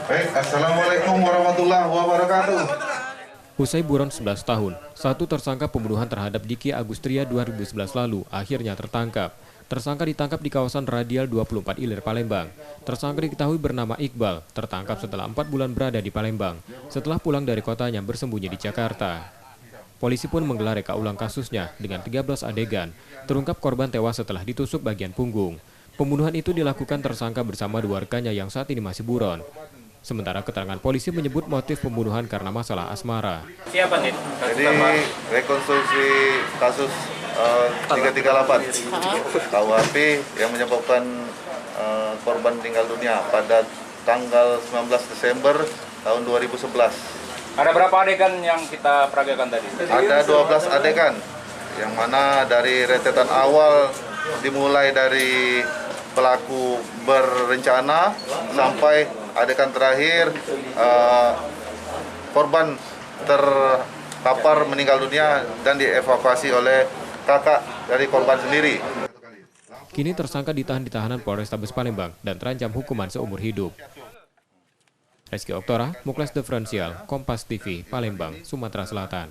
Baik, Assalamualaikum warahmatullahi wabarakatuh. Usai buron 11 tahun, satu tersangka pembunuhan terhadap Diki Agustria 2011 lalu akhirnya tertangkap. Tersangka ditangkap di kawasan Radial 24 Ilir, Palembang. Tersangka diketahui bernama Iqbal, tertangkap setelah 4 bulan berada di Palembang, setelah pulang dari kotanya bersembunyi di Jakarta. Polisi pun menggelar reka ulang kasusnya dengan 13 adegan. Terungkap korban tewas setelah ditusuk bagian punggung. Pembunuhan itu dilakukan tersangka bersama dua rekannya yang saat ini masih buron. Sementara keterangan polisi menyebut motif pembunuhan karena masalah asmara. Siapa nih? Jadi rekonstruksi kasus 338 KUHP yang menyebabkan korban meninggal dunia pada tanggal 19 Desember tahun 2011. Ada berapa adegan yang kita peragakan tadi? Ada 12 adegan, yang mana dari rentetan awal dimulai dari pelaku berencana sampai adegan terakhir korban terkapar meninggal dunia dan dievakuasi oleh kakak dari korban sendiri. Kini tersangka ditahan di tahanan Polrestabes Palembang dan terancam hukuman seumur hidup. Rizky Oktora, Muklas Diferensial, Kompas TV, Palembang, Sumatera Selatan.